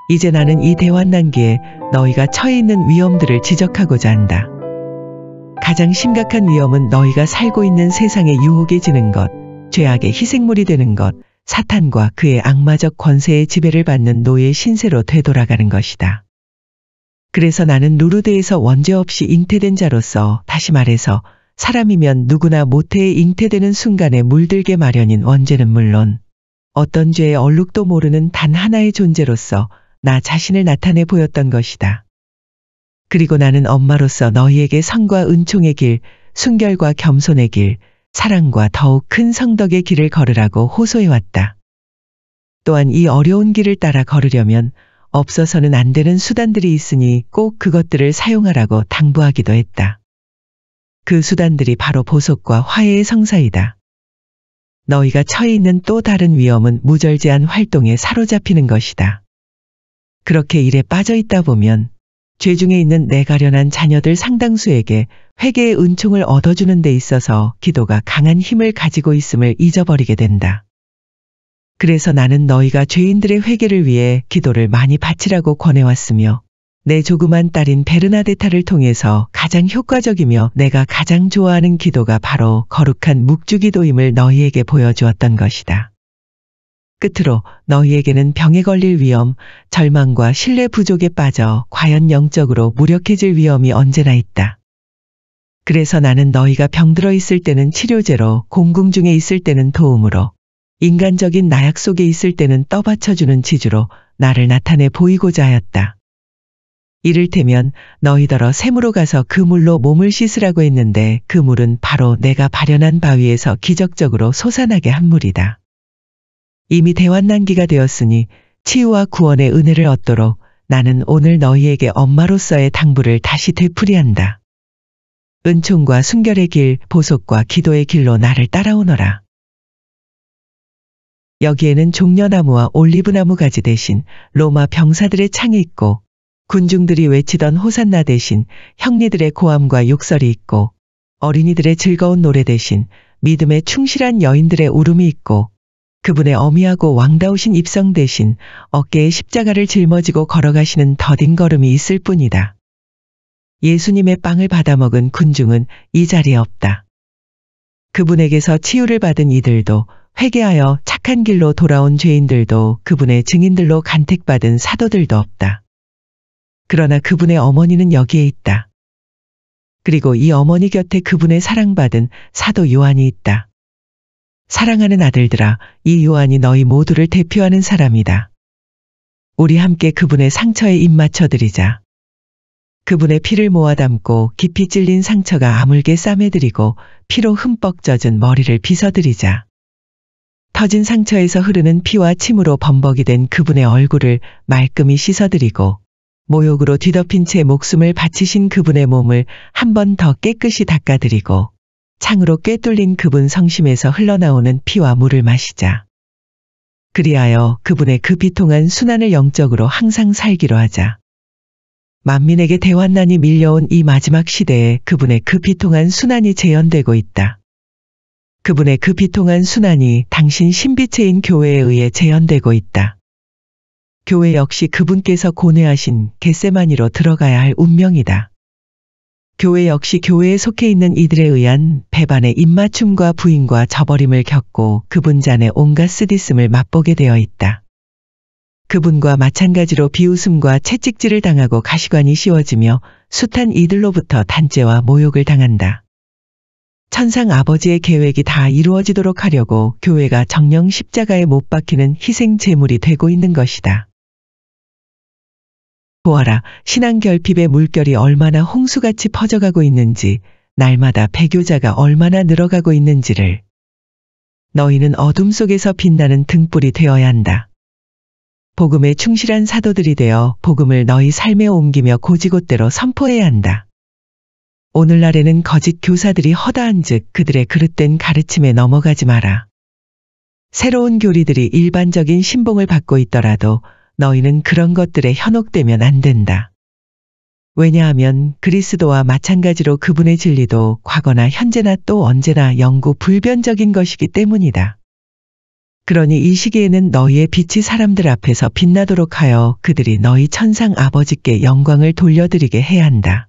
이제 나는 이 대환난기에 너희가 처해 있는 위험들을 지적하고자 한다. 가장 심각한 위험은 너희가 살고 있는 세상의 유혹에 지는 것, 죄악의 희생물이 되는 것, 사탄과 그의 악마적 권세의 지배를 받는 노예 신세로 되돌아가는 것이다. 그래서 나는 루르드에서 원죄 없이 잉태된 자로서, 다시 말해서 사람이면 누구나 모태에 잉태되는 순간에 물들게 마련인 원죄는 물론 어떤 죄의 얼룩도 모르는 단 하나의 존재로서 나 자신을 나타내 보였던 것이다. 그리고 나는 엄마로서 너희에게 선과 은총의 길, 순결과 겸손의 길, 사랑과 더욱 큰 성덕의 길을 걸으라고 호소해왔다. 또한 이 어려운 길을 따라 걸으려면 없어서는 안 되는 수단들이 있으니 꼭 그것들을 사용하라고 당부하기도 했다. 그 수단들이 바로 보속과 화해의 성사이다. 너희가 처해 있는 또 다른 위험은 무절제한 활동에 사로잡히는 것이다. 그렇게 일에 빠져 있다 보면 죄 중에 있는 내 가련한 자녀들 상당수에게 회개의 은총을 얻어주는 데 있어서 기도가 강한 힘을 가지고 있음을 잊어버리게 된다. 그래서 나는 너희가 죄인들의 회개를 위해 기도를 많이 바치라고 권해왔으며 내 조그만 딸인 베르나데타를 통해서 가장 효과적이며 내가 가장 좋아하는 기도가 바로 거룩한 묵주기도임을 너희에게 보여주었던 것이다. 끝으로 너희에게는 병에 걸릴 위험, 절망과 신뢰 부족에 빠져 과연 영적으로 무력해질 위험이 언제나 있다. 그래서 나는 너희가 병들어 있을 때는 치료제로, 공궁 중에 있을 때는 도움으로, 인간적인 나약 속에 있을 때는 떠받쳐주는 지주로 나를 나타내 보이고자 하였다. 이를테면 너희더러 샘으로 가서 그 물로 몸을 씻으라고 했는데 그 물은 바로 내가 발현한 바위에서 기적적으로 솟아나게 한 물이다. 이미 대환난기가 되었으니 치유와 구원의 은혜를 얻도록 나는 오늘 너희에게 엄마로서의 당부를 다시 되풀이한다. 은총과 순결의 길, 보속과 기도의 길로 나를 따라오너라. 여기에는 종려나무와 올리브나무 가지 대신 로마 병사들의 창이 있고 군중들이 외치던 호산나 대신 형리들의 고함과 욕설이 있고 어린이들의 즐거운 노래 대신 믿음에 충실한 여인들의 울음이 있고 그분의 어미하고 왕다우신 입성 대신 어깨에 십자가를 짊어지고 걸어가시는 더딘 걸음이 있을 뿐이다. 예수님의 빵을 받아먹은 군중은 이 자리에 없다. 그분에게서 치유를 받은 이들도 회개하여 착한 길로 돌아온 죄인들도 그분의 증인들로 간택받은 사도들도 없다. 그러나 그분의 어머니는 여기에 있다. 그리고 이 어머니 곁에 그분의 사랑받은 사도 요한이 있다. 사랑하는 아들들아, 이 요한이 너희 모두를 대표하는 사람이다. 우리 함께 그분의 상처에 입 맞춰드리자. 그분의 피를 모아 담고 깊이 찔린 상처가 아물게 싸매드리고 피로 흠뻑 젖은 머리를 빗어드리자. 터진 상처에서 흐르는 피와 침으로 범벅이 된 그분의 얼굴을 말끔히 씻어드리고 모욕으로 뒤덮인 채 목숨을 바치신 그분의 몸을 한 번 더 깨끗이 닦아드리고 창으로 꿰뚫린 그분 성심에서 흘러나오는 피와 물을 마시자. 그리하여 그분의 그 비통한 순환을 영적으로 항상 살기로 하자. 만민에게 대환난이 밀려온 이 마지막 시대에 그분의 그 비통한 순환이 재현되고 있다. 그분의 그 비통한 순환이 당신 신비체인 교회에 의해 재현되고 있다. 교회 역시 그분께서 고뇌하신 겟세마니로 들어가야 할 운명이다. 교회 역시 교회에 속해 있는 이들에 의한 배반의 입맞춤과 부인과 저버림을 겪고 그분 잔의 온갖 쓰디씀을 맛보게 되어 있다. 그분과 마찬가지로 비웃음과 채찍질을 당하고 가시관이 씌워지며 숱한 이들로부터 단죄와 모욕을 당한다. 천상 아버지의 계획이 다 이루어지도록 하려고 교회가 정령 십자가에 못 박히는 희생 제물이 되고 있는 것이다. 보아라, 신앙 결핍의 물결이 얼마나 홍수같이 퍼져가고 있는지, 날마다 배교자가 얼마나 늘어가고 있는지를. 너희는 어둠 속에서 빛나는 등불이 되어야 한다. 복음에 충실한 사도들이 되어 복음을 너희 삶에 옮기며 고지곳대로 선포해야 한다. 오늘날에는 거짓 교사들이 허다한즉 그들의 그릇된 가르침에 넘어가지 마라. 새로운 교리들이 일반적인 신봉을 받고 있더라도 너희는 그런 것들에 현혹되면 안 된다. 왜냐하면 그리스도와 마찬가지로 그분의 진리도 과거나 현재나 또 언제나 영구 불변적인 것이기 때문이다. 그러니 이 시기에는 너희의 빛이 사람들 앞에서 빛나도록 하여 그들이 너희 천상 아버지께 영광을 돌려드리게 해야 한다.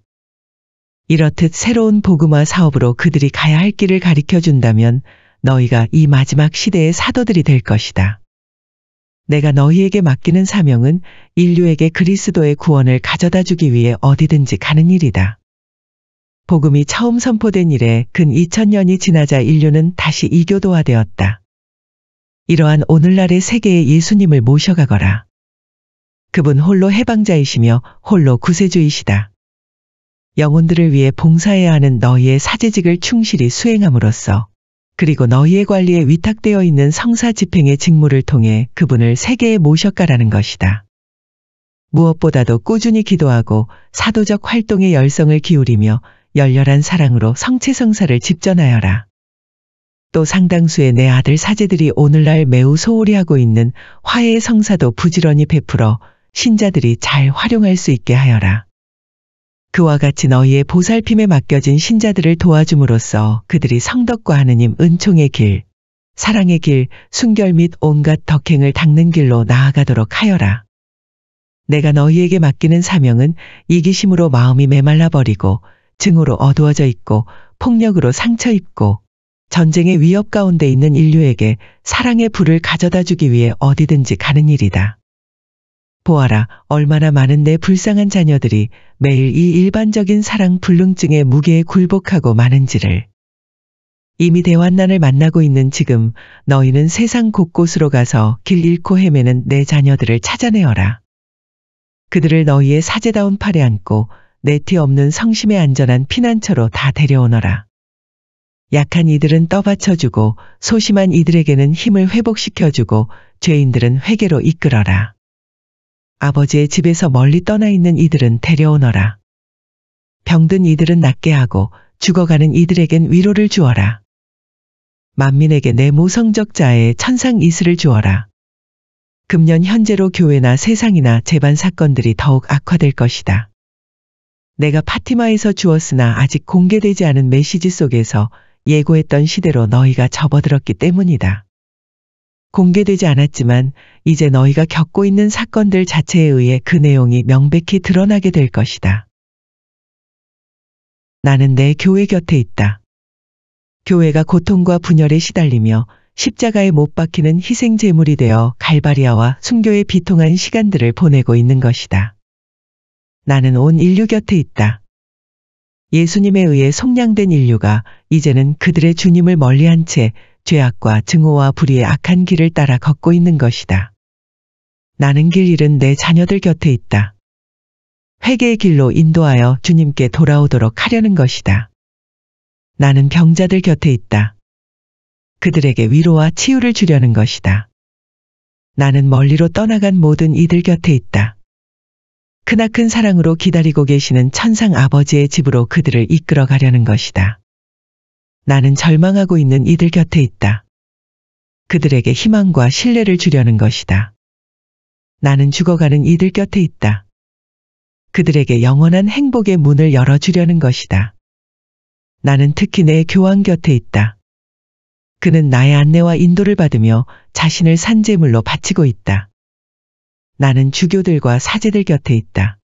이렇듯 새로운 복음화 사업으로 그들이 가야 할 길을 가리켜 준다면 너희가 이 마지막 시대의 사도들이 될 것이다. 내가 너희에게 맡기는 사명은 인류에게 그리스도의 구원을 가져다 주기 위해 어디든지 가는 일이다. 복음이 처음 선포된 이래 근 2000년이 지나자 인류는 다시 이교도화되었다. 이러한 오늘날의 세계에 예수님을 모셔가거라. 그분 홀로 해방자이시며 홀로 구세주이시다. 영혼들을 위해 봉사해야 하는 너희의 사제직을 충실히 수행함으로써 그리고 너희의 관리에 위탁되어 있는 성사 집행의 직무를 통해 그분을 세계에 모셔가라는 것이다. 무엇보다도 꾸준히 기도하고 사도적 활동에 열성을 기울이며 열렬한 사랑으로 성체성사를 집전하여라. 또 상당수의 내 아들 사제들이 오늘날 매우 소홀히 하고 있는 화해의 성사도 부지런히 베풀어 신자들이 잘 활용할 수 있게 하여라. 그와 같이 너희의 보살핌에 맡겨진 신자들을 도와줌으로써 그들이 성덕과 하느님 은총의 길, 사랑의 길, 순결 및 온갖 덕행을 닦는 길로 나아가도록 하여라. 내가 너희에게 맡기는 사명은 이기심으로 마음이 메말라버리고 증오로 어두워져 있고 폭력으로 상처 입고 전쟁의 위협 가운데 있는 인류에게 사랑의 불을 가져다 주기 위해 어디든지 가는 일이다. 보아라, 얼마나 많은 내 불쌍한 자녀들이 매일 이 일반적인 사랑 불능증의 무게에 굴복하고 마는지를. 이미 대환난을 만나고 있는 지금 너희는 세상 곳곳으로 가서 길 잃고 헤매는 내 자녀들을 찾아내어라. 그들을 너희의 사제다운 팔에 안고 내티 없는 성심의 안전한 피난처로 다 데려오너라. 약한 이들은 떠받쳐주고 소심한 이들에게는 힘을 회복시켜주고 죄인들은 회개로 이끌어라. 아버지의 집에서 멀리 떠나 있는 이들은 데려오너라. 병든 이들은 낫게 하고 죽어가는 이들에겐 위로를 주어라. 만민에게 내 모성적 자의 천상 이슬을 주어라. 금년 현재로 교회나 세상이나 재반 사건들이 더욱 악화될 것이다. 내가 파티마에서 주었으나 아직 공개되지 않은 메시지 속에서 예고했던 시대로 너희가 접어들었기 때문이다. 공개되지 않았지만 이제 너희가 겪고 있는 사건들 자체에 의해 그 내용이 명백히 드러나게 될 것이다. 나는 내 교회 곁에 있다. 교회가 고통과 분열에 시달리며 십자가에 못 박히는 희생 제물이 되어 갈바리아와 순교의 비통한 시간들을 보내고 있는 것이다. 나는 온 인류 곁에 있다. 예수님에 의해 속량된 인류가 이제는 그들의 주님을 멀리한 채 죄악과 증오와 불의의 악한 길을 따라 걷고 있는 것이다. 나는 길 잃은 내 자녀들 곁에 있다. 회개의 길로 인도하여 주님께 돌아오도록 하려는 것이다. 나는 병자들 곁에 있다. 그들에게 위로와 치유를 주려는 것이다. 나는 멀리로 떠나간 모든 이들 곁에 있다. 크나큰 사랑으로 기다리고 계시는 천상 아버지의 집으로 그들을 이끌어 가려는 것이다. 나는 절망하고 있는 이들 곁에 있다. 그들에게 희망과 신뢰를 주려는 것이다. 나는 죽어가는 이들 곁에 있다. 그들에게 영원한 행복의 문을 열어주려는 것이다. 나는 특히 내 교황 곁에 있다. 그는 나의 안내와 인도를 받으며 자신을 산제물로 바치고 있다. 나는 주교들과 사제들 곁에 있다.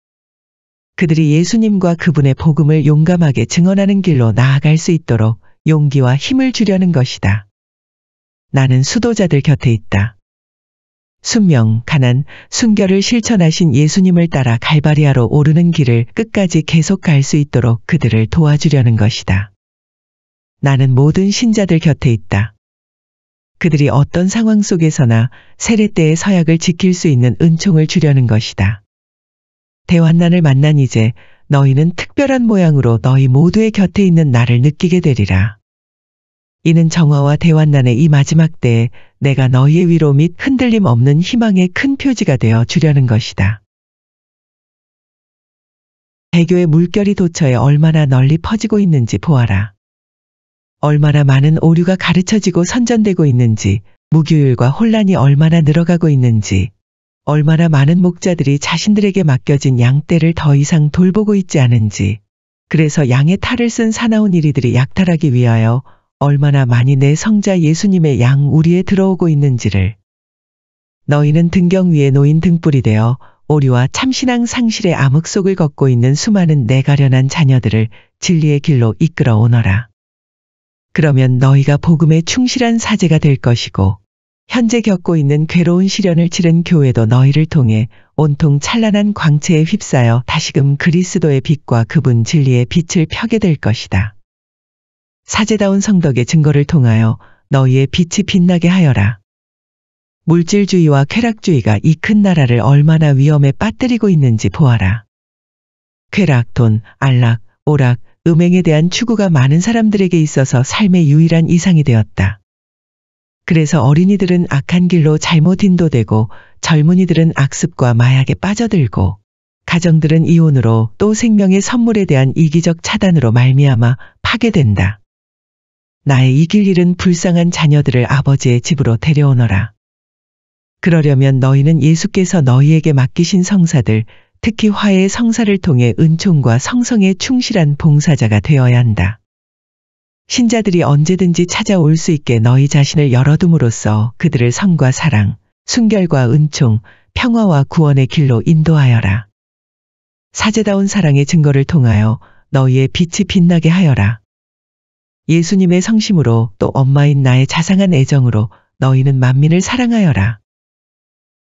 그들이 예수님과 그분의 복음을 용감하게 증언하는 길로 나아갈 수 있도록 용기와 힘을 주려는 것이다. 나는 수도자들 곁에 있다. 순명, 가난, 순결을 실천하신 예수님을 따라 갈바리아로 오르는 길을 끝까지 계속 갈 수 있도록 그들을 도와주려는 것이다. 나는 모든 신자들 곁에 있다. 그들이 어떤 상황 속에서나 세례 때의 서약을 지킬 수 있는 은총을 주려는 것이다. 대환난을 만난 이제 너희는 특별한 모양으로 너희 모두의 곁에 있는 나를 느끼게 되리라. 이는 정화와 대환난의 이 마지막 때에 내가 너희의 위로 및 흔들림 없는 희망의 큰 표지가 되어 주려는 것이다. 배교의 물결이 도처에 얼마나 널리 퍼지고 있는지 보아라. 얼마나 많은 오류가 가르쳐지고 선전되고 있는지, 무규율과 혼란이 얼마나 늘어가고 있는지, 얼마나 많은 목자들이 자신들에게 맡겨진 양떼를 더 이상 돌보고 있지 않은지, 그래서 양의 탈을 쓴 사나운 이리들이 약탈하기 위하여 얼마나 많이 내 성자 예수님의 양 우리에 들어오고 있는지를. 너희는 등경 위에 놓인 등불이 되어 오류와 참신앙 상실의 암흑 속을 걷고 있는 수많은 내 가련한 자녀들을 진리의 길로 이끌어 오너라. 그러면 너희가 복음에 충실한 사제가 될 것이고 현재 겪고 있는 괴로운 시련을 치른 교회도 너희를 통해 온통 찬란한 광채에 휩싸여 다시금 그리스도의 빛과 그분 진리의 빛을 펴게 될 것이다. 사제다운 성덕의 증거를 통하여 너희의 빛이 빛나게 하여라. 물질주의와 쾌락주의가 이 큰 나라를 얼마나 위험에 빠뜨리고 있는지 보아라. 쾌락, 돈, 안락, 오락, 음행에 대한 추구가 많은 사람들에게 있어서 삶의 유일한 이상이 되었다. 그래서 어린이들은 악한 길로 잘못 인도되고 젊은이들은 악습과 마약에 빠져들고 가정들은 이혼으로 또 생명의 선물에 대한 이기적 차단으로 말미암아 파괴된다. 나의 이길 일은 불쌍한 자녀들을 아버지의 집으로 데려오너라. 그러려면 너희는 예수께서 너희에게 맡기신 성사들, 특히 화해의 성사를 통해 은총과 성성에 충실한 봉사자가 되어야 한다. 신자들이 언제든지 찾아올 수 있게 너희 자신을 열어둠으로써 그들을 성과 사랑, 순결과 은총, 평화와 구원의 길로 인도하여라. 사제다운 사랑의 증거를 통하여 너희의 빛이 빛나게 하여라. 예수님의 성심으로 또 엄마인 나의 자상한 애정으로 너희는 만민을 사랑하여라.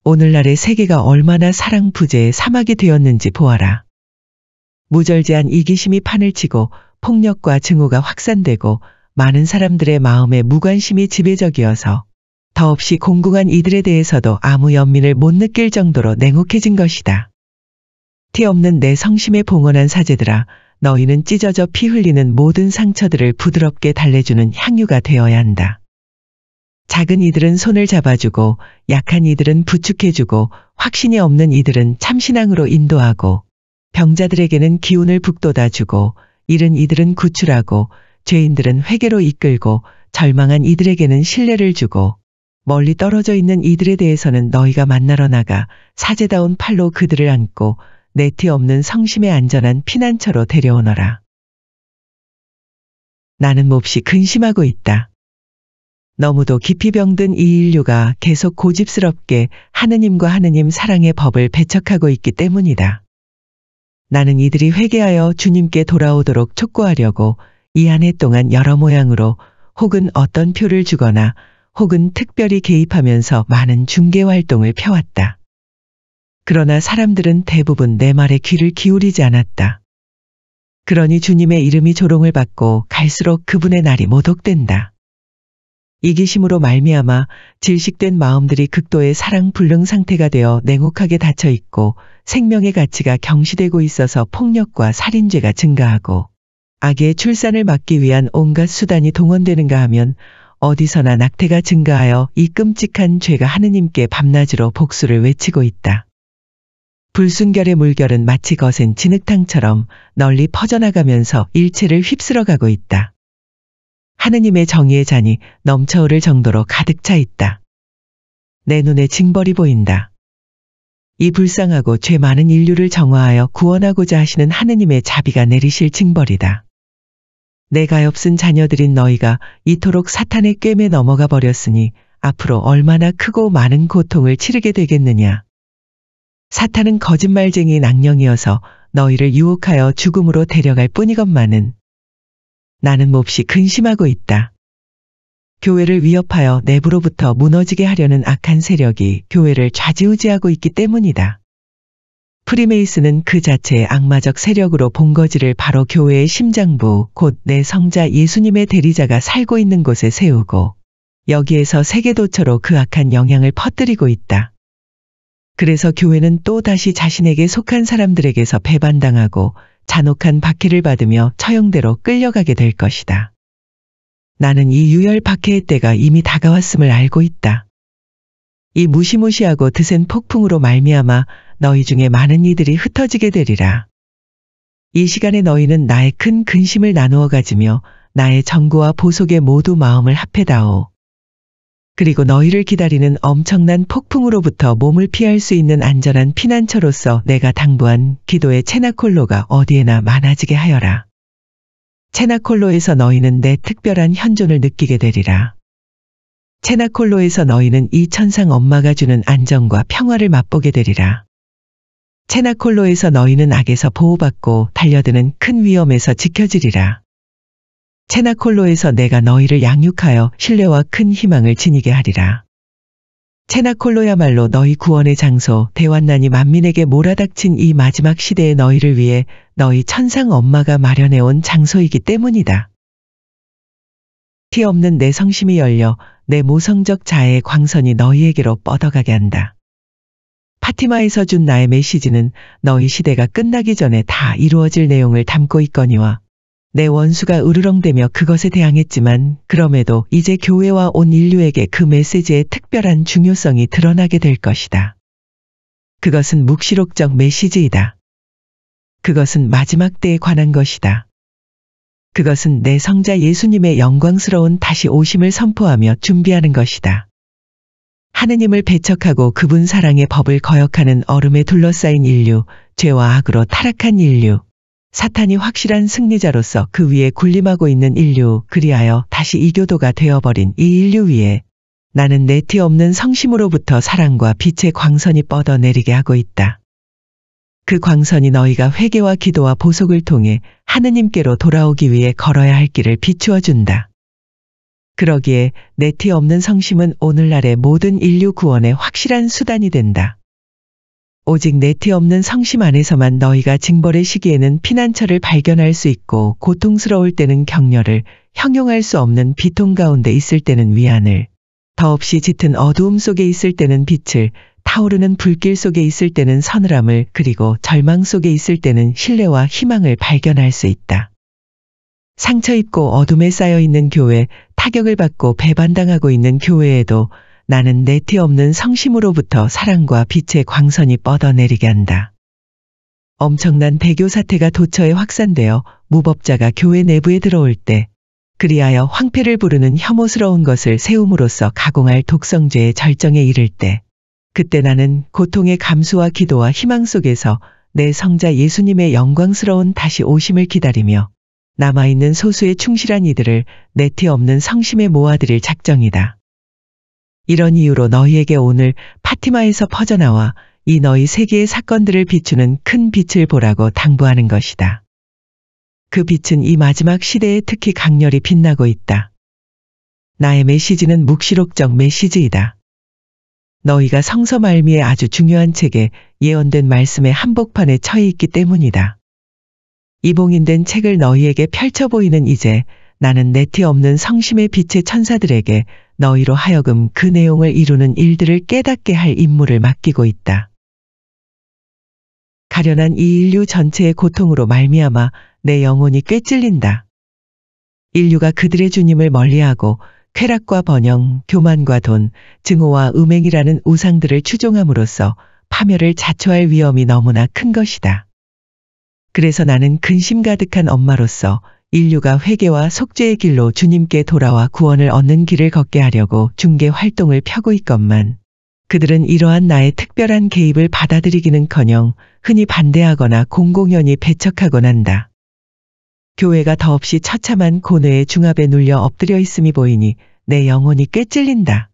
오늘날의 세계가 얼마나 사랑 부재의 사막이 되었는지 보아라. 무절제한 이기심이 판을 치고 폭력과 증오가 확산되고 많은 사람들의 마음에 무관심이 지배적이어서 더없이 공공한 이들에 대해서도 아무 연민을 못 느낄 정도로 냉혹해진 것이다. 티 없는 내 성심에 봉헌한 사제들아, 너희는 찢어져 피 흘리는 모든 상처들을 부드럽게 달래주는 향유가 되어야 한다. 작은 이들은 손을 잡아주고 약한 이들은 부축해주고 확신이 없는 이들은 참신앙으로 인도하고 병자들에게는 기운을 북돋아주고 이른 이들은 구출하고 죄인들은 회개로 이끌고 절망한 이들에게는 신뢰를 주고 멀리 떨어져 있는 이들에 대해서는 너희가 만나러 나가 사제다운 팔로 그들을 안고 내티 없는 성심의 안전한 피난처로 데려오너라. 나는 몹시 근심하고 있다. 너무도 깊이 병든 이 인류가 계속 고집스럽게 하느님과 하느님 사랑의 법을 배척하고 있기 때문이다. 나는 이들이 회개하여 주님께 돌아오도록 촉구하려고 이 한 해 동안 여러 모양으로 혹은 어떤 표를 주거나 혹은 특별히 개입하면서 많은 중개 활동을 펴왔다. 그러나 사람들은 대부분 내 말에 귀를 기울이지 않았다. 그러니 주님의 이름이 조롱을 받고 갈수록 그분의 날이 모독된다. 이기심으로 말미암아 질식된 마음들이 극도의 사랑 불능 상태가 되어 냉혹하게 닫혀 있고 생명의 가치가 경시되고 있어서 폭력과 살인죄가 증가하고 악의 출산을 막기 위한 온갖 수단이 동원되는가 하면 어디서나 낙태가 증가하여 이 끔찍한 죄가 하느님께 밤낮으로 복수를 외치고 있다. 불순결의 물결은 마치 거센 진흙탕처럼 널리 퍼져나가면서 일체를 휩쓸어가고 있다. 하느님의 정의의 잔이 넘쳐흐를 정도로 가득 차 있다. 내 눈에 징벌이 보인다. 이 불쌍하고 죄 많은 인류를 정화하여 구원하고자 하시는 하느님의 자비가 내리실 징벌이다. 내 가엾은 자녀들인 너희가 이토록 사탄의 꿰매 넘어가 버렸으니 앞으로 얼마나 크고 많은 고통을 치르게 되겠느냐. 사탄은 거짓말쟁이인 악령이어서 너희를 유혹하여 죽음으로 데려갈 뿐이건만은 나는 몹시 근심하고 있다. 교회를 위협하여 내부로부터 무너지게 하려는 악한 세력이 교회를 좌지우지하고 있기 때문이다. 프리메이슨은 그 자체의 악마적 세력으로 본거지를 바로 교회의 심장부 곧 내 성자 예수님의 대리자가 살고 있는 곳에 세우고 여기에서 세계도처로 그 악한 영향을 퍼뜨리고 있다. 그래서 교회는 또 다시 자신에게 속한 사람들에게서 배반당하고 잔혹한 박해를 받으며 처형대로 끌려가게 될 것이다. 나는 이 유혈 박해의 때가 이미 다가왔음을 알고 있다. 이 무시무시하고 드센 폭풍으로 말미암아 너희 중에 많은 이들이 흩어지게 되리라. 이 시간에 너희는 나의 큰 근심을 나누어 가지며 나의 정구와 보속에 모두 마음을 합해다오. 그리고 너희를 기다리는 엄청난 폭풍으로부터 몸을 피할 수 있는 안전한 피난처로서 내가 당부한 기도의 체나콜로가 어디에나 많아지게 하여라. 체나콜로에서 너희는 내 특별한 현존을 느끼게 되리라. 체나콜로에서 너희는 이 천상 엄마가 주는 안정과 평화를 맛보게 되리라. 체나콜로에서 너희는 악에서 보호받고 달려드는 큰 위험에서 지켜지리라. 체나콜로에서 내가 너희를 양육하여 신뢰와 큰 희망을 지니게 하리라. 체나콜로야말로 너희 구원의 장소, 대환난이 만민에게 몰아닥친 이 마지막 시대에 너희를 위해 너희 천상 엄마가 마련해온 장소이기 때문이다. 티 없는 내 성심이 열려 내 모성적 자애의 광선이 너희에게로 뻗어가게 한다. 파티마에서 준 나의 메시지는 너희 시대가 끝나기 전에 다 이루어질 내용을 담고 있거니와 내 원수가 으르렁대며 그것에 대항했지만 그럼에도 이제 교회와 온 인류에게 그 메시지의 특별한 중요성이 드러나게 될 것이다. 그것은 묵시록적 메시지이다. 그것은 마지막 때에 관한 것이다. 그것은 내 성자 예수님의 영광스러운 다시 오심을 선포하며 준비하는 것이다. 하느님을 배척하고 그분 사랑의 법을 거역하는 얼음에 둘러싸인 인류, 죄와 악으로 타락한 인류, 사탄이 확실한 승리자로서 그 위에 군림하고 있는 인류, 그리하여 다시 이교도가 되어버린 이 인류 위에 나는 내 티 없는 성심으로부터 사랑과 빛의 광선이 뻗어내리게 하고 있다. 그 광선이 너희가 회개와 기도와 보속을 통해 하느님께로 돌아오기 위해 걸어야 할 길을 비추어 준다. 그러기에 내 티 없는 성심은 오늘날의 모든 인류 구원의 확실한 수단이 된다. 오직 내 티 없는 성심 안에서만 너희가 징벌의 시기에는 피난처를 발견할 수 있고 고통스러울 때는 격려를, 형용할 수 없는 비통 가운데 있을 때는 위안을, 더없이 짙은 어두움 속에 있을 때는 빛을, 타오르는 불길 속에 있을 때는 서늘함을, 그리고 절망 속에 있을 때는 신뢰와 희망을 발견할 수 있다. 상처 입고 어둠에 쌓여 있는 교회, 타격을 받고 배반당하고 있는 교회에도 나는 내 티 없는 성심으로부터 사랑과 빛의 광선이 뻗어내리게 한다. 엄청난 배교 사태가 도처에 확산되어 무법자가 교회 내부에 들어올 때, 그리하여 황폐를 부르는 혐오스러운 것을 세움으로써 가공할 독성죄의 절정에 이를 때, 그때 나는 고통의 감수와 기도와 희망 속에서 내 성자 예수님의 영광스러운 다시 오심을 기다리며 남아있는 소수의 충실한 이들을 내 티 없는 성심에 모아드릴 작정이다. 이런 이유로 너희에게 오늘 파티마에서 퍼져나와 이 너희 세계의 사건들을 비추는 큰 빛을 보라고 당부하는 것이다. 그 빛은 이 마지막 시대에 특히 강렬히 빛나고 있다. 나의 메시지는 묵시록적 메시지이다. 너희가 성서 말미에 아주 중요한 책에 예언된 말씀의 한복판에 처해 있기 때문이다. 이봉인된 책을 너희에게 펼쳐 보이는 이제 나는 내 티 없는 성심의 빛의 천사들에게 너희로 하여금 그 내용을 이루는 일들을 깨닫게 할 임무를 맡기고 있다. 가련한 이 인류 전체의 고통으로 말미암아 내 영혼이 꿰찔린다. 인류가 그들의 주님을 멀리하고 쾌락과 번영, 교만과 돈, 증오와 음행이라는 우상들을 추종함으로써 파멸을 자초할 위험이 너무나 큰 것이다. 그래서 나는 근심 가득한 엄마로서 인류가 회개와 속죄의 길로 주님께 돌아와 구원을 얻는 길을 걷게 하려고 중개 활동을 펴고 있건만 그들은 이러한 나의 특별한 개입을 받아들이기는커녕 흔히 반대하거나 공공연히 배척하곤 한다. 교회가 더없이 처참한 고뇌의 중압에 눌려 엎드려 있음이 보이니 내 영혼이 꿰찔린다.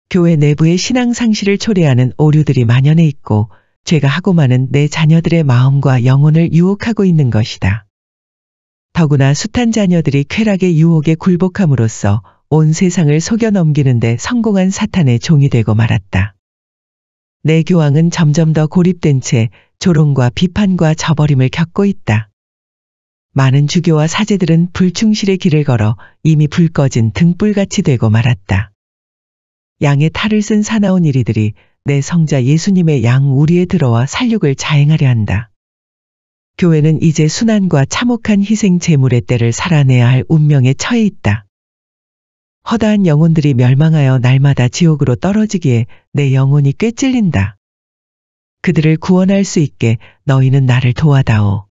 교회 내부의 신앙 상실을 초래하는 오류들이 만연해 있고 죄가 하고 많은 내 자녀들의 마음과 영혼을 유혹하고 있는 것이다. 더구나 숱한 자녀들이 쾌락의 유혹에 굴복함으로써 온 세상을 속여 넘기는데 성공한 사탄의 종이 되고 말았다. 내 교황은 점점 더 고립된 채 조롱과 비판과 저버림을 겪고 있다. 많은 주교와 사제들은 불충실의 길을 걸어 이미 불 꺼진 등불같이 되고 말았다. 양의 탈을 쓴 사나운 이리들이 내 성자 예수님의 양 우리에 들어와 살육을 자행하려 한다. 교회는 이제 순환과 참혹한 희생 제물의 때를 살아내야 할 운명에 처해 있다. 허다한 영혼들이 멸망하여 날마다 지옥으로 떨어지기에 내 영혼이 꿰찔린다. 그들을 구원할 수 있게 너희는 나를 도와다오.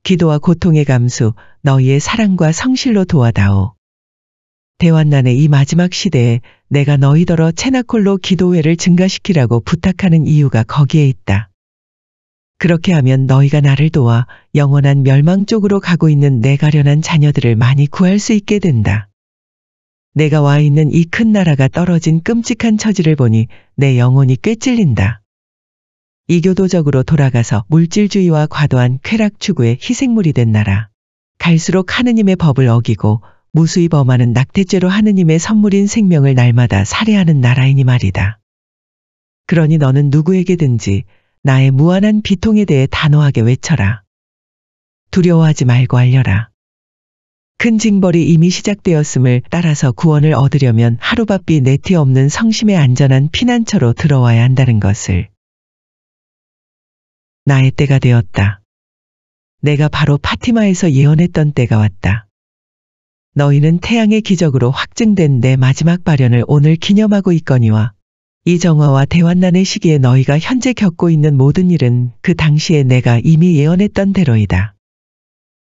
기도와 고통의 감수, 너희의 사랑과 성실로 도와다오. 대환난의 이 마지막 시대에 내가 너희더러 체나콜로 기도회를 증가시키라고 부탁하는 이유가 거기에 있다. 그렇게 하면 너희가 나를 도와 영원한 멸망 쪽으로 가고 있는 내 가련한 자녀들을 많이 구할 수 있게 된다. 내가 와 있는 이 큰 나라가 떨어진 끔찍한 처지를 보니 내 영혼이 꿰찔린다. 이교도적으로 돌아가서 물질주의와 과도한 쾌락 추구의 희생물이 된 나라. 갈수록 하느님의 법을 어기고 무수히 범하는 낙태죄로 하느님의 선물인 생명을 날마다 살해하는 나라이니 말이다. 그러니 너는 누구에게든지 나의 무한한 비통에 대해 단호하게 외쳐라. 두려워하지 말고 알려라. 큰 징벌이 이미 시작되었음을 따라서 구원을 얻으려면 하루바삐 내티 없는 성심의 안전한 피난처로 들어와야 한다는 것을. 나의 때가 되었다. 내가 바로 파티마에서 예언했던 때가 왔다. 너희는 태양의 기적으로 확증된 내 마지막 발현을 오늘 기념하고 있거니와 이 정화와 대환난의 시기에 너희가 현재 겪고 있는 모든 일은 그 당시에 내가 이미 예언했던 대로이다.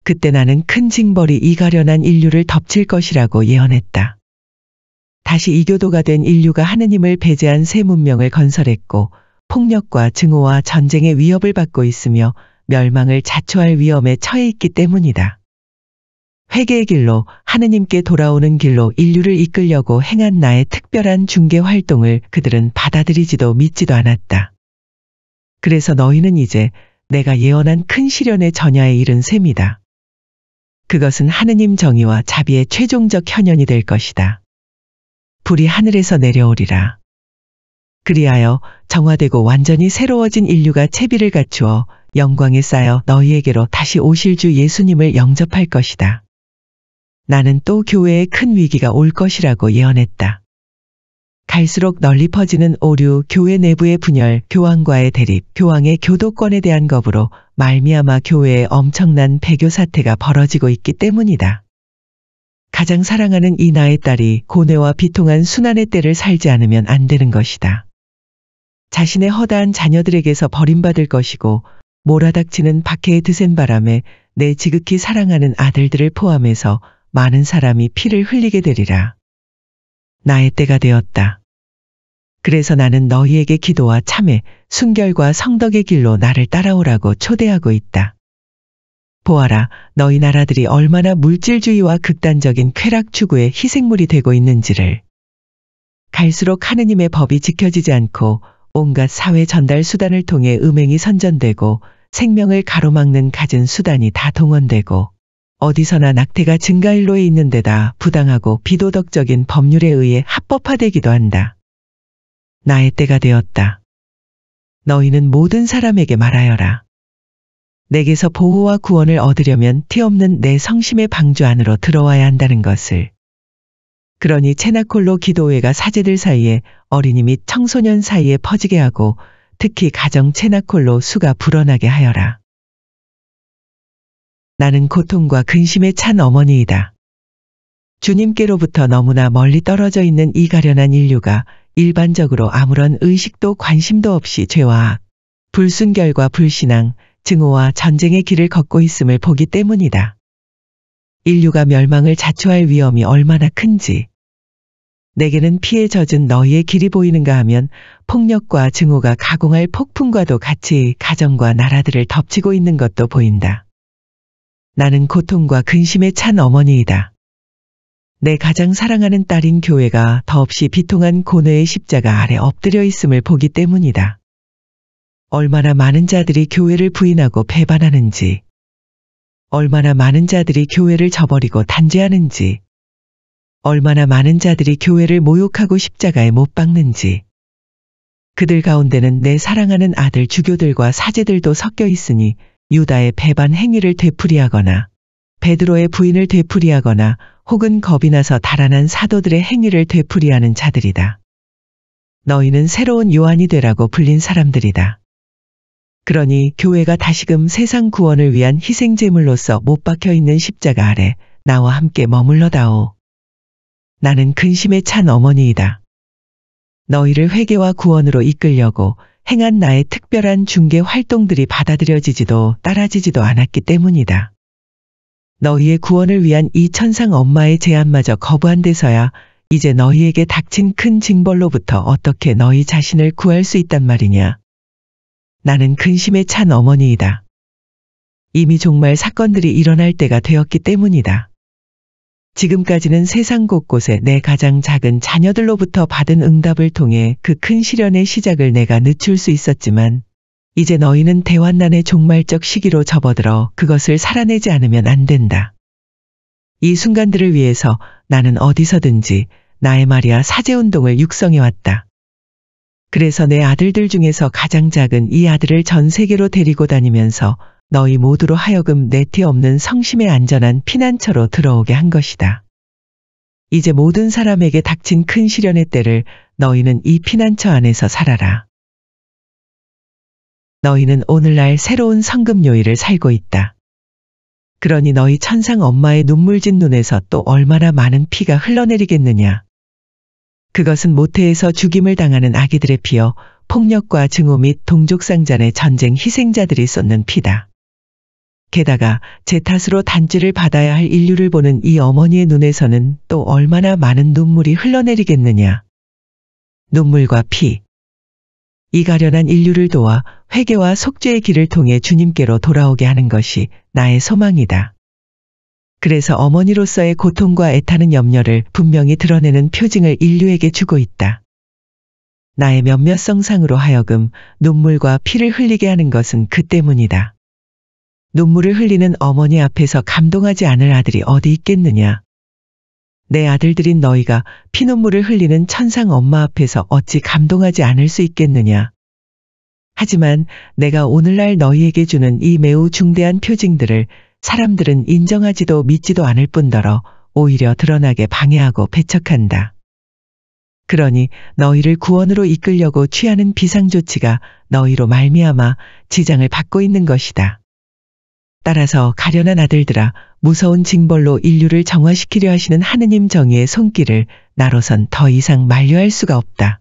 그때 나는 큰 징벌이 이 가련한 인류를 덮칠 것이라고 예언했다. 다시 이교도가 된 인류가 하느님을 배제한 새 문명을 건설했고 폭력과 증오와 전쟁의 위협을 받고 있으며 멸망을 자초할 위험에 처해 있기 때문이다. 회개의 길로 하느님께 돌아오는 길로 인류를 이끌려고 행한 나의 특별한 중개 활동을 그들은 받아들이지도 믿지도 않았다. 그래서 너희는 이제 내가 예언한 큰 시련의 전야에 이른 셈이다. 그것은 하느님 정의와 자비의 최종적 현현이 될 것이다. 불이 하늘에서 내려오리라. 그리하여 정화되고 완전히 새로워진 인류가 채비를 갖추어 영광에 쌓여 너희에게로 다시 오실 주 예수님을 영접할 것이다. 나는 또 교회에 큰 위기가 올 것이라고 예언했다. 갈수록 널리 퍼지는 오류, 교회 내부의 분열, 교황과의 대립, 교황의 교도권에 대한 겁으로 말미암아 교회에 엄청난 배교 사태가 벌어지고 있기 때문이다. 가장 사랑하는 이 나의 딸이 고뇌와 비통한 순환의 때를 살지 않으면 안 되는 것이다. 자신의 허다한 자녀들에게서 버림받을 것이고 몰아닥치는 박해의 드센 바람에 내 지극히 사랑하는 아들들을 포함해서 많은 사람이 피를 흘리게 되리라. 나의 때가 되었다. 그래서 나는 너희에게 기도와 참회, 순결과 성덕의 길로 나를 따라오라고 초대하고 있다. 보아라, 너희 나라들이 얼마나 물질주의와 극단적인 쾌락 추구의 희생물이 되고 있는지를. 갈수록 하느님의 법이 지켜지지 않고 온갖 사회 전달 수단을 통해 음행이 선전되고 생명을 가로막는 갖은 수단이 다 동원되고 어디서나 낙태가 증가일로에 있는 데다 부당하고 비도덕적인 법률에 의해 합법화되기도 한다. 나의 때가 되었다. 너희는 모든 사람에게 말하여라. 내게서 보호와 구원을 얻으려면 티 없는 내 성심의 방주 안으로 들어와야 한다는 것을. 그러니 체나콜로 기도회가 사제들 사이에 어린이 및 청소년 사이에 퍼지게 하고 특히 가정 체나콜로 수가 불어나게 하여라. 나는 고통과 근심에 찬 어머니이다. 주님께로부터 너무나 멀리 떨어져 있는 이 가련한 인류가 일반적으로 아무런 의식도 관심도 없이 죄와 악, 불순결과 불신앙, 증오와 전쟁의 길을 걷고 있음을 보기 때문이다. 인류가 멸망을 자초할 위험이 얼마나 큰지. 내게는 피에 젖은 너희의 길이 보이는가 하면 폭력과 증오가 가공할 폭풍과도 같이 가정과 나라들을 덮치고 있는 것도 보인다. 나는 고통과 근심에 찬 어머니이다. 내 가장 사랑하는 딸인 교회가 더없이 비통한 고뇌의 십자가 아래 엎드려 있음을 보기 때문이다. 얼마나 많은 자들이 교회를 부인하고 배반하는지, 얼마나 많은 자들이 교회를 저버리고 단죄하는지, 얼마나 많은 자들이 교회를 모욕하고 십자가에 못 박는지. 그들 가운데는 내 사랑하는 아들 주교들과 사제들도 섞여 있으니 유다의 배반 행위를 되풀이하거나 베드로의 부인을 되풀이하거나 혹은 겁이 나서 달아난 사도들의 행위를 되풀이하는 자들이다. 너희는 새로운 요한이 되라고 불린 사람들이다. 그러니 교회가 다시금 세상 구원을 위한 희생제물로서 못 박혀 있는 십자가 아래 나와 함께 머물러다오. 나는 근심에 찬 어머니이다. 너희를 회개와 구원으로 이끌려고 행한 나의 특별한 중개 활동들이 받아들여지지도 따라지지도 않았기 때문이다. 너희의 구원을 위한 이 천상 엄마의 제안마저 거부한 데서야 이제 너희에게 닥친 큰 징벌로부터 어떻게 너희 자신을 구할 수 있단 말이냐. 나는 근심에 찬 어머니이다. 이미 종말 사건들이 일어날 때가 되었기 때문이다. 지금까지는 세상 곳곳에 내 가장 작은 자녀들로부터 받은 응답을 통해 그 큰 시련의 시작을 내가 늦출 수 있었지만 이제 너희는 대환난의 종말적 시기로 접어들어 그것을 살아내지 않으면 안 된다. 이 순간들을 위해서 나는 어디서든지 나의 마리아 사제운동을 육성해왔다. 그래서 내 아들들 중에서 가장 작은 이 아들을 전 세계로 데리고 다니면서 너희 모두로 하여금 내티 없는 성심의 안전한 피난처로 들어오게 한 것이다. 이제 모든 사람에게 닥친 큰 시련의 때를 너희는 이 피난처 안에서 살아라. 너희는 오늘날 새로운 성금요일을 살고 있다. 그러니 너희 천상 엄마의 눈물진 눈에서 또 얼마나 많은 피가 흘러내리겠느냐. 그것은 모태에서 죽임을 당하는 아기들의 피여 폭력과 증오 및 동족상잔의 전쟁 희생자들이 쏟는 피다. 게다가 제 탓으로 단죄를 받아야 할 인류를 보는 이 어머니의 눈에서는 또 얼마나 많은 눈물이 흘러내리겠느냐. 눈물과 피. 이 가련한 인류를 도와 회개와 속죄의 길을 통해 주님께로 돌아오게 하는 것이 나의 소망이다. 그래서 어머니로서의 고통과 애타는 염려를 분명히 드러내는 표징을 인류에게 주고 있다. 나의 몇몇성상으로 하여금 눈물과 피를 흘리게 하는 것은 그 때문이다. 눈물을 흘리는 어머니 앞에서 감동하지 않을 아들이 어디 있겠느냐. 내 아들들인 너희가 피눈물을 흘리는 천상 엄마 앞에서 어찌 감동하지 않을 수 있겠느냐. 하지만 내가 오늘날 너희에게 주는 이 매우 중대한 표징들을 사람들은 인정하지도 믿지도 않을 뿐더러 오히려 드러나게 방해하고 배척한다. 그러니 너희를 구원으로 이끌려고 취하는 비상조치가 너희로 말미암아 지장을 받고 있는 것이다. 따라서 가련한 아들들아, 무서운 징벌로 인류를 정화시키려 하시는 하느님 정의의 손길을 나로선 더 이상 만류할 수가 없다.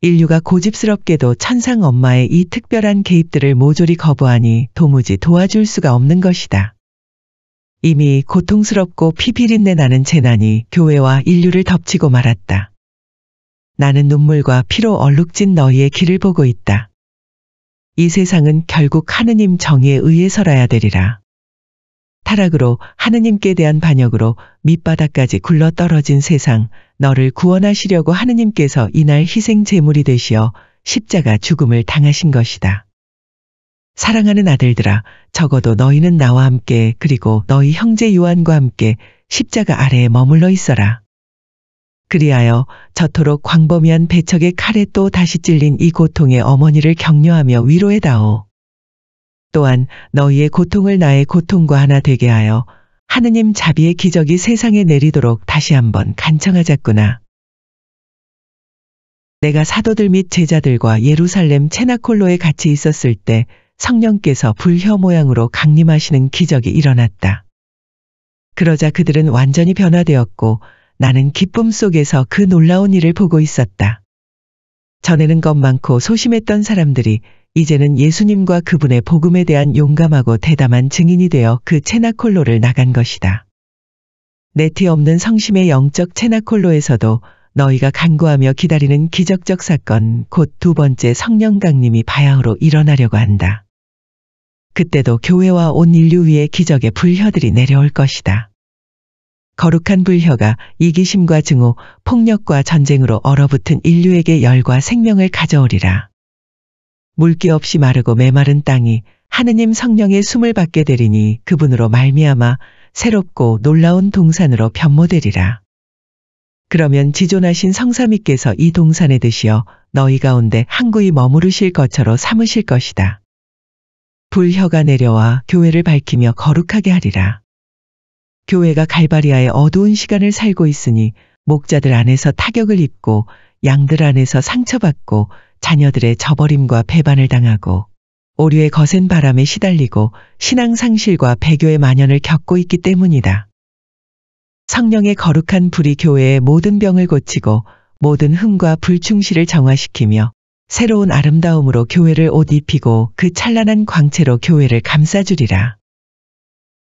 인류가 고집스럽게도 천상 엄마의 이 특별한 개입들을 모조리 거부하니 도무지 도와줄 수가 없는 것이다. 이미 고통스럽고 피비린내 나는 재난이 교회와 인류를 덮치고 말았다. 나는 눈물과 피로 얼룩진 너희의 길을 보고 있다. 이 세상은 결국 하느님 정의에 의해서라야 되리라. 타락으로 하느님께 대한 반역으로 밑바닥까지 굴러 떨어진 세상, 너를 구원하시려고 하느님께서 이날 희생 제물이 되시어 십자가 죽음을 당하신 것이다. 사랑하는 아들들아, 적어도 너희는 나와 함께 그리고 너희 형제 요한과 함께 십자가 아래에 머물러 있어라. 그리하여 저토록 광범위한 배척의 칼에 또 다시 찔린 이 고통의 어머니를 격려하며 위로해다오. 또한 너희의 고통을 나의 고통과 하나 되게 하여 하느님 자비의 기적이 세상에 내리도록 다시 한번 간청하자꾸나. 내가 사도들 및 제자들과 예루살렘 체나콜로에 같이 있었을 때 성령께서 불혀 모양으로 강림하시는 기적이 일어났다. 그러자 그들은 완전히 변화되었고 나는 기쁨 속에서 그 놀라운 일을 보고 있었다. 전에는 겁 많고 소심했던 사람들이 이제는 예수님과 그분의 복음에 대한 용감하고 대담한 증인이 되어 그 체나콜로를 나간 것이다. 내티 없는 성심의 영적 체나콜로에서도 너희가 간구하며 기다리는 기적적 사건, 곧 두 번째 성령 강림이 바야흐로 일어나려고 한다. 그때도 교회와 온 인류 위에 기적의 불혀들이 내려올 것이다. 거룩한 불혀가 이기심과 증오, 폭력과 전쟁으로 얼어붙은 인류에게 열과 생명을 가져오리라. 물기 없이 마르고 메마른 땅이 하느님 성령의 숨을 받게 되리니 그분으로 말미암아 새롭고 놀라운 동산으로 변모되리라. 그러면 지존하신 성삼위께서 이 동산에 드시어 너희 가운데 항구히 머무르실 것처럼 삼으실 것이다. 불혀가 내려와 교회를 밝히며 거룩하게 하리라. 교회가 갈바리아의 어두운 시간을 살고 있으니 목자들 안에서 타격을 입고 양들 안에서 상처받고 자녀들의 저버림과 배반을 당하고 오류의 거센 바람에 시달리고 신앙 상실과 배교의 만연을 겪고 있기 때문이다. 성령의 거룩한 불이 교회의 모든 병을 고치고 모든 흠과 불충실을 정화시키며 새로운 아름다움으로 교회를 옷 입히고 그 찬란한 광채로 교회를 감싸주리라.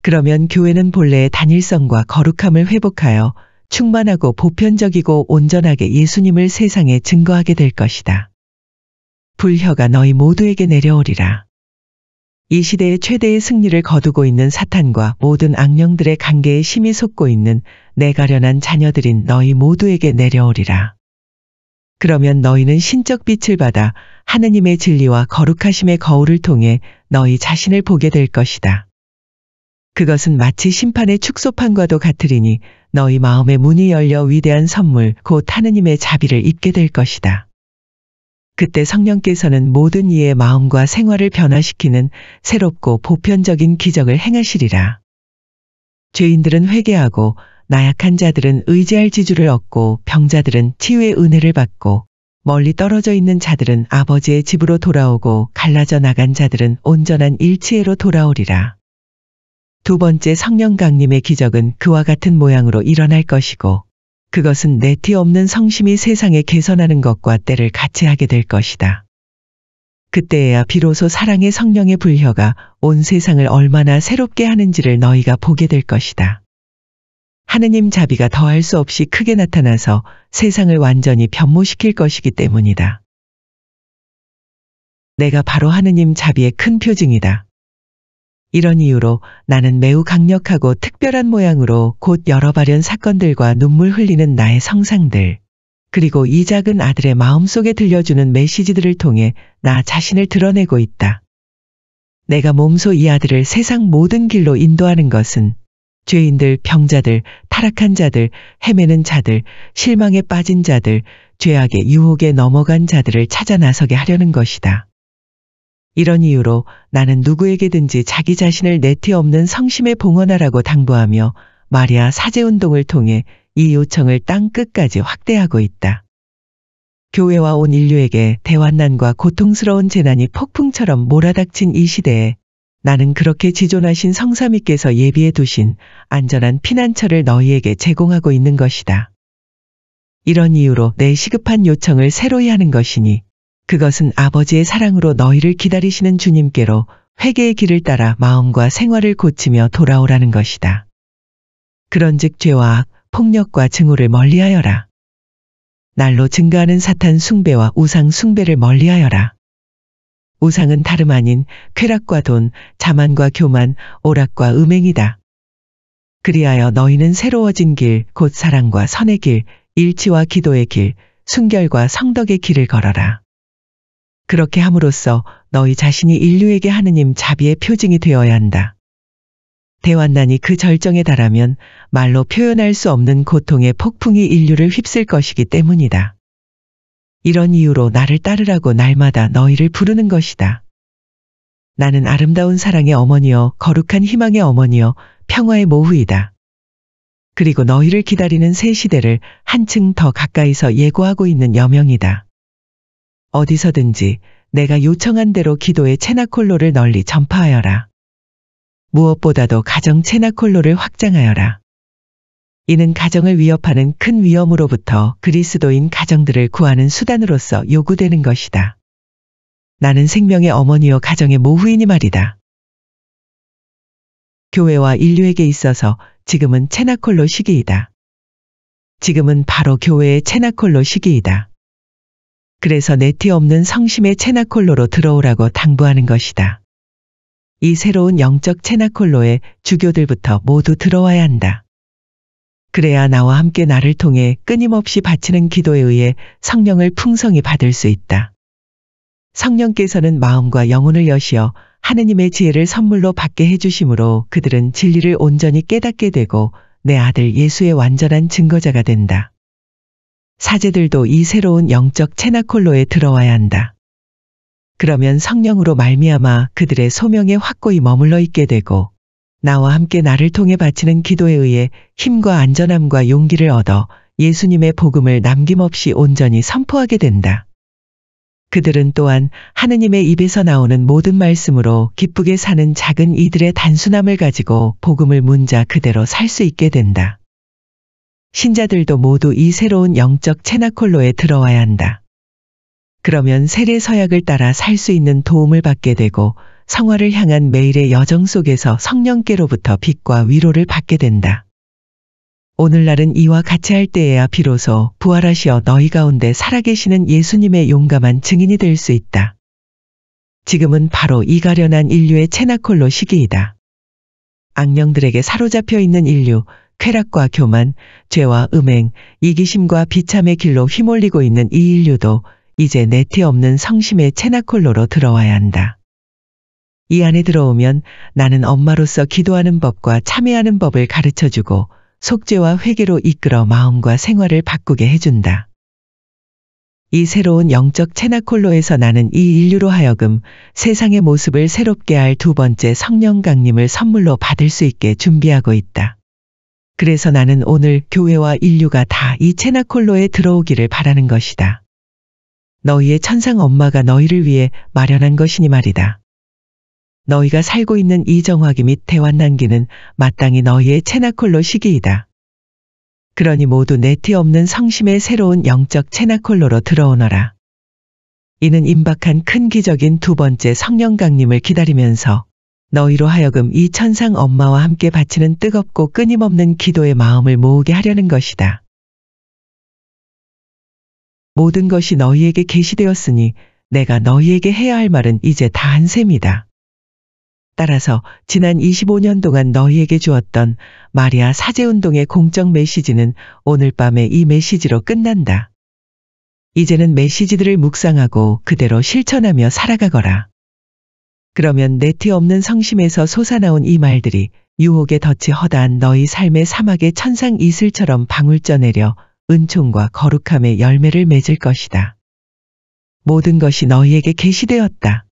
그러면 교회는 본래의 단일성과 거룩함을 회복하여 충만하고 보편적이고 온전하게 예수님을 세상에 증거하게 될 것이다. 불혀가 너희 모두에게 내려오리라. 이 시대의 최대의 승리를 거두고 있는 사탄과 모든 악령들의 관계에 심히 속고 있는 내 가련한 자녀들인 너희 모두에게 내려오리라. 그러면 너희는 신적 빛을 받아 하느님의 진리와 거룩하심의 거울을 통해 너희 자신을 보게 될 것이다. 그것은 마치 심판의 축소판과도 같으리니 너희 마음의 문이 열려 위대한 선물 곧 하느님의 자비를 입게 될 것이다. 그때 성령께서는 모든 이의 마음과 생활을 변화시키는 새롭고 보편적인 기적을 행하시리라. 죄인들은 회개하고 나약한 자들은 의지할 지주를 얻고 병자들은 치유의 은혜를 받고 멀리 떨어져 있는 자들은 아버지의 집으로 돌아오고 갈라져 나간 자들은 온전한 일치애로 돌아오리라. 두 번째 성령 강림의 기적은 그와 같은 모양으로 일어날 것이고 그것은 내티 없는 성심이 세상에 개선하는 것과 때를 같이 하게 될 것이다. 그때에야 비로소 사랑의 성령의 불혀가 온 세상을 얼마나 새롭게 하는지를 너희가 보게 될 것이다. 하느님 자비가 더할 수 없이 크게 나타나서 세상을 완전히 변모시킬 것이기 때문이다. 내가 바로 하느님 자비의 큰 표징이다. 이런 이유로 나는 매우 강력하고 특별한 모양으로 곧 여러 발현 사건들과 눈물 흘리는 나의 성상들, 그리고 이 작은 아들의 마음속에 들려주는 메시지들을 통해 나 자신을 드러내고 있다. 내가 몸소 이 아들을 세상 모든 길로 인도하는 것은 죄인들, 병자들, 타락한 자들, 헤매는 자들, 실망에 빠진 자들, 죄악의 유혹에 넘어간 자들을 찾아 나서게 하려는 것이다. 이런 이유로 나는 누구에게든지 자기 자신을 내티 없는 성심에 봉헌하라고 당부하며 마리아 사제운동을 통해 이 요청을 땅 끝까지 확대하고 있다. 교회와 온 인류에게 대환난과 고통스러운 재난이 폭풍처럼 몰아닥친 이 시대에 나는 그렇게 지존하신 성삼위께서 예비해 두신 안전한 피난처를 너희에게 제공하고 있는 것이다. 이런 이유로 내 시급한 요청을 새로이 하는 것이니 그것은 아버지의 사랑으로 너희를 기다리시는 주님께로 회개의 길을 따라 마음과 생활을 고치며 돌아오라는 것이다. 그런즉 죄와 악, 폭력과 증오를 멀리하여라. 날로 증가하는 사탄 숭배와 우상 숭배를 멀리하여라. 우상은 다름 아닌 쾌락과 돈, 자만과 교만, 오락과 음행이다. 그리하여 너희는 새로워진 길, 곧 사랑과 선의 길, 일치와 기도의 길, 순결과 성덕의 길을 걸어라. 그렇게 함으로써 너희 자신이 인류에게 하느님 자비의 표징이 되어야 한다. 대환난이 그 절정에 달하면 말로 표현할 수 없는 고통의 폭풍이 인류를 휩쓸 것이기 때문이다. 이런 이유로 나를 따르라고 날마다 너희를 부르는 것이다. 나는 아름다운 사랑의 어머니여, 거룩한 희망의 어머니여, 평화의 모후이다. 그리고 너희를 기다리는 새 시대를 한층 더 가까이서 예고하고 있는 여명이다. 어디서든지 내가 요청한 대로 기도의 체나콜로를 널리 전파하여라. 무엇보다도 가정 체나콜로를 확장하여라. 이는 가정을 위협하는 큰 위험으로부터 그리스도인 가정들을 구하는 수단으로서 요구되는 것이다. 나는 생명의 어머니요 가정의 모후이니 말이다. 교회와 인류에게 있어서 지금은 체나콜로 시기이다. 지금은 바로 교회의 체나콜로 시기이다. 그래서 내티 없는 성심의 체나콜로로 들어오라고 당부하는 것이다. 이 새로운 영적 체나콜로에 주교들부터 모두 들어와야 한다. 그래야 나와 함께 나를 통해 끊임없이 바치는 기도에 의해 성령을 풍성히 받을 수 있다. 성령께서는 마음과 영혼을 여시어 하느님의 지혜를 선물로 받게 해주심으로 그들은 진리를 온전히 깨닫게 되고 내 아들 예수의 완전한 증거자가 된다. 사제들도 이 새로운 영적 체나콜로에 들어와야 한다. 그러면 성령으로 말미암아 그들의 소명에 확고히 머물러 있게 되고 나와 함께 나를 통해 바치는 기도에 의해 힘과 안전함과 용기를 얻어 예수님의 복음을 남김없이 온전히 선포하게 된다. 그들은 또한 하느님의 입에서 나오는 모든 말씀으로 기쁘게 사는 작은 이들의 단순함을 가지고 복음을 문자 그대로 살 수 있게 된다. 신자들도 모두 이 새로운 영적 체나콜로에 들어와야 한다. 그러면 세례 서약을 따라 살 수 있는 도움을 받게 되고 성화를 향한 매일의 여정 속에서 성령께로부터 빛과 위로를 받게 된다. 오늘날은 이와 같이 할 때에야 비로소 부활하시어 너희 가운데 살아계시는 예수님의 용감한 증인이 될 수 있다. 지금은 바로 이 가련한 인류의 체나콜로 시기이다. 악령들에게 사로잡혀 있는 인류, 쾌락과 교만, 죄와 음행, 이기심과 비참의 길로 휘몰리고 있는 이 인류도 이제 내티 없는 성심의 체나콜로로 들어와야 한다. 이 안에 들어오면 나는 엄마로서 기도하는 법과 참회하는 법을 가르쳐주고 속죄와 회개로 이끌어 마음과 생활을 바꾸게 해준다. 이 새로운 영적 체나콜로에서 나는 이 인류로 하여금 세상의 모습을 새롭게 할 두 번째 성령 강림을 선물로 받을 수 있게 준비하고 있다. 그래서 나는 오늘 교회와 인류가 다 이 체나콜로에 들어오기를 바라는 것이다. 너희의 천상 엄마가 너희를 위해 마련한 것이니 말이다. 너희가 살고 있는 이 정화기 및 대환난기는 마땅히 너희의 체나콜로 시기이다. 그러니 모두 내티 없는 성심의 새로운 영적 체나콜로로 들어오너라. 이는 임박한 큰 기적인 두 번째 성령 강림을 기다리면서 너희로 하여금 이 천상 엄마와 함께 바치는 뜨겁고 끊임없는 기도의 마음을 모으게 하려는 것이다. 모든 것이 너희에게 계시되었으니 내가 너희에게 해야 할 말은 이제 다 한 셈이다. 따라서 지난 25년 동안 너희에게 주었던 마리아 사제운동의 공적 메시지는 오늘 밤에 이 메시지로 끝난다. 이제는 메시지들을 묵상하고 그대로 실천하며 살아가거라. 그러면 내티 없는 성심에서 솟아나온 이 말들이 유혹에 덫이 허다한 너희 삶의 사막의 천상 이슬처럼 방울쪄 내려 은총과 거룩함의 열매를 맺을 것이다. 모든 것이 너희에게 계시되었다.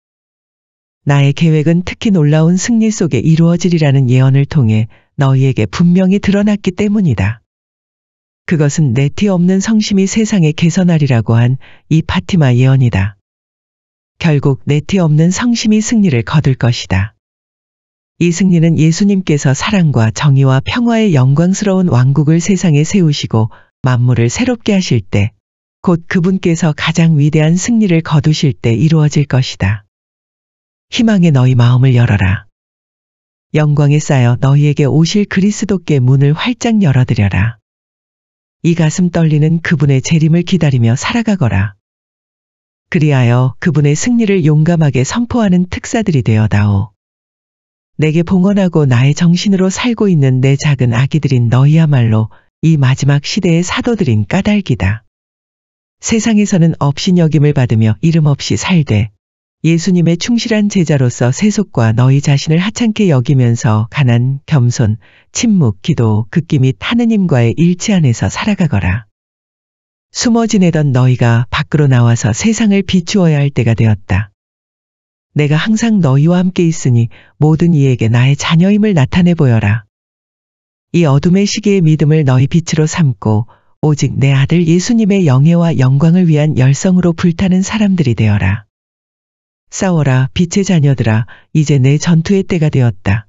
나의 계획은 특히 놀라운 승리 속에 이루어지리라는 예언을 통해 너희에게 분명히 드러났기 때문이다. 그것은 내티 없는 성심이 세상에 개선하리라고 한 이 파티마 예언이다. 결국 내티 없는 성심이 승리를 거둘 것이다. 이 승리는 예수님께서 사랑과 정의와 평화의 영광스러운 왕국을 세상에 세우시고 만물을 새롭게 하실 때, 곧 그분께서 가장 위대한 승리를 거두실 때 이루어질 것이다. 희망의 너희 마음을 열어라. 영광에 쌓여 너희에게 오실 그리스도께 문을 활짝 열어드려라. 이 가슴 떨리는 그분의 재림을 기다리며 살아가거라. 그리하여 그분의 승리를 용감하게 선포하는 특사들이 되어다오. 내게 봉헌하고 나의 정신으로 살고 있는 내 작은 아기들인 너희야말로 이 마지막 시대의 사도들인 까닭이다. 세상에서는 업신여김을 받으며 이름 없이 살되 예수님의 충실한 제자로서 세속과 너희 자신을 하찮게 여기면서 가난, 겸손, 침묵, 기도, 극기 및 하느님과의 일치 안에서 살아가거라. 숨어 지내던 너희가 밖으로 나와서 세상을 비추어야 할 때가 되었다. 내가 항상 너희와 함께 있으니 모든 이에게 나의 자녀임을 나타내 보여라. 이 어둠의 시기의 믿음을 너희 빛으로 삼고 오직 내 아들 예수님의 영예와 영광을 위한 열성으로 불타는 사람들이 되어라. 싸워라, 빛의 자녀들아, 이제 내 전투의 때가 되었다.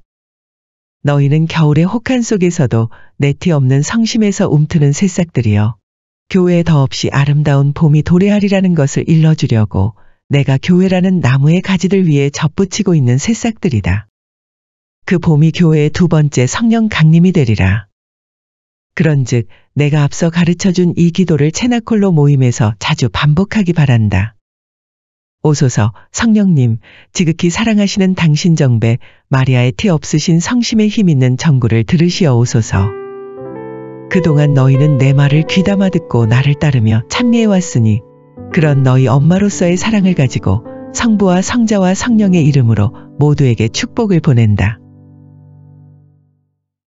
너희는 겨울의 혹한 속에서도 내티 없는 성심에서 움트는 새싹들이여. 교회에 더없이 아름다운 봄이 도래하리라는 것을 일러주려고 내가 교회라는 나무의 가지들 위에 접붙이고 있는 새싹들이다. 그 봄이 교회의 두 번째 성령 강림이 되리라. 그런즉 내가 앞서 가르쳐준 이 기도를 체나콜로 모임에서 자주 반복하기 바란다. 오소서 성령님, 지극히 사랑하시는 당신 정배 마리아의 티 없으신 성심의 힘 있는 전구를 들으시어 오소서. 그동안 너희는 내 말을 귀담아 듣고 나를 따르며 찬미해왔으니 그런 너희 엄마로서의 사랑을 가지고 성부와 성자와 성령의 이름으로 모두에게 축복을 보낸다.